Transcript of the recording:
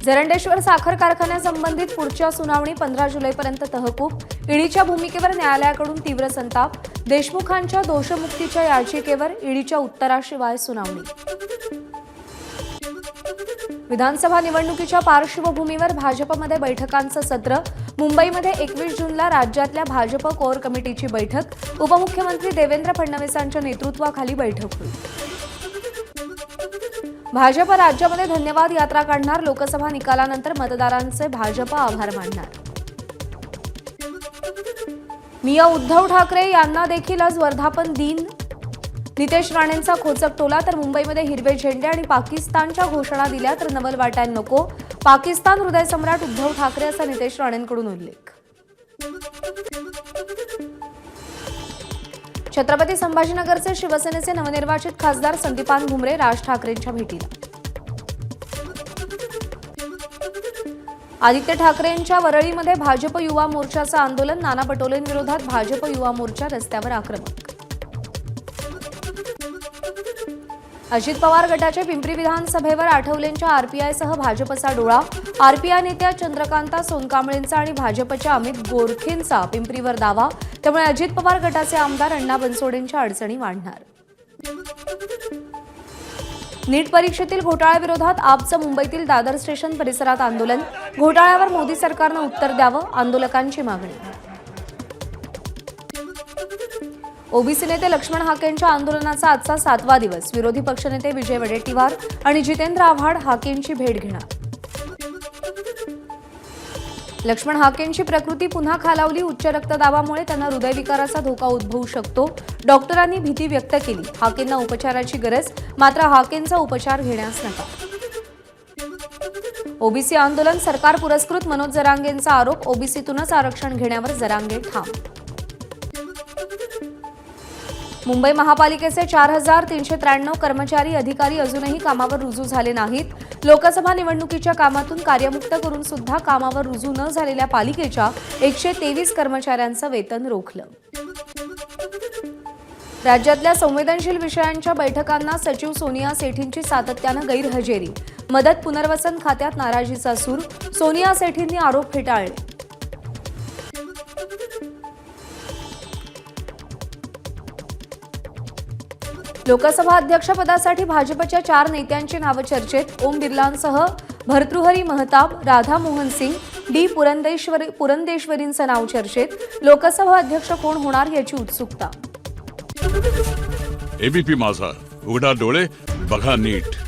जरंडेश्वर साखर कारखान्यासंबंधित पुढच्या सुनावणी 15 जुलैपर्यंत तहकूब. ईडीच्या भूमिकेवर न्यायालयाकडून तीव्र संताप. देशमुखांच्या दोषमुक्तीच्या याचिकेवर ईडीच्या उत्तराशिवाय सुनावणी. विधानसभा निवडणुकीच्या पार्श्वभूमीवर भाजपमध्ये बैठकांचं सत्र. मुंबईमध्ये 21 जूनला राज्यातल्या भाजप कोर कमिटीची बैठक. उपमुख्यमंत्री देवेंद्र फडणवीसांच्या नेतृत्वाखाली बैठक होईल. भाजप राज्यामध्ये धन्यवाद यात्रा काढणार. लोकसभा निकालानंतर मतदारांचे भाजप आभार मानणार. मिया उद्धव ठाकरे यांना देखील आज वर्धापन दिन. नितेश राणेंचा खोचक टोला. तर मुंबईमध्ये हिरवे झेंडे आणि पाकिस्तानच्या घोषणा दिल्या तर नवल वाटायला नको. पाकिस्तान हृदय सम्राट उद्धव ठाकरे असा नितेश राणेंकडून उल्लेख. छत्रपती संभाजीनगरचे शिवसेनेचे नवनिर्वाचित खासदार संदीपान भुमरे राज ठाकरेंच्या भेटीला. आदित्य ठाकरेंच्या वरळीमध्ये भाजप युवा मोर्चाचं आंदोलन. नाना पटोलेंविरोधात भाजप युवा मोर्चा रस्त्यावर आक्रमक. अजित पवार गटाच्या पिंपरी विधानसभेवर आठवलेंच्या आरपीआयसह भाजपचा डोळा. आरपीआय नेत्या चंद्रकांता सोनकांबळेंचा आणि भाजपच्या अमित गोरखेंचा पिंपरीवर दावा. त्यामुळे अजित पवार गटाचे आमदार अण्णा बनसोडेंच्या अडचणी वाढणार. नीट परीक्षेतील घोटाळ्याविरोधात आपचं मुंबईतील दादर स्टेशन परिसरात आंदोलन. घोटाळ्यावर मोदी सरकारनं उत्तर द्यावं, आंदोलकांची मागणी. ओबीसी नेते लक्ष्मण हाकेंच्या आंदोलनाचा आजचा 7वा दिवस. विरोधी पक्षनेते विजय वडेट्टीवार आणि जितेंद्र आव्हाड हाकेंची भेट घेणार. लक्ष्मण हाकेंची प्रकृती पुन्हा खालावली. उच्च रक्तदाबामुळे त्यांना हृदयविकाराचा धोका उद्भवू शकतो. डॉक्टरांनी भीती व्यक्त केली. हाकेंना उपचाराची गरज, मात्र हाकेंचा उपचार घेण्यास नकार. ओबीसी आंदोलन सरकार पुरस्कृत. मनोज जरांगेंचा आरोप. ओबीसीतूनच आरक्षण घेण्यावर जरांगे ठाम. मुंबई महापालिकेचे 4393 कर्मचारी अधिकारी अजूनही कामावर रुजू झाले नाहीत. लोकसभा निवडणुकीच्या कामातून कार्यमुक्त करून सुद्धा कामावर रुजू न झालेल्या पालिकेच्या 123 कर्मचाऱ्यांचं वेतन रोखलं. राज्यातल्या संवेदनशील विषयांच्या बैठकांना सचिव सोनिया सेठींची सातत्यानं गैरहजेरी. मदत पुनर्वसन खात्यात नाराजीचा सूर. सोनिया सेठींनी आरोप फेटाळले. लोकसभा अध्यक्षपदासाठी भाजपच्या 4 नेत्यांची नावं चर्चेत. ओम बिर्लांसह भर्तृहरी महताब, राधा मोहन सिंग, डी पुरंदेश्वरींचं नाव चर्चेत. लोकसभा अध्यक्ष कोण होणार याची उत्सुकता. एबीपी माझा, उघडा डोळे बघा नीट.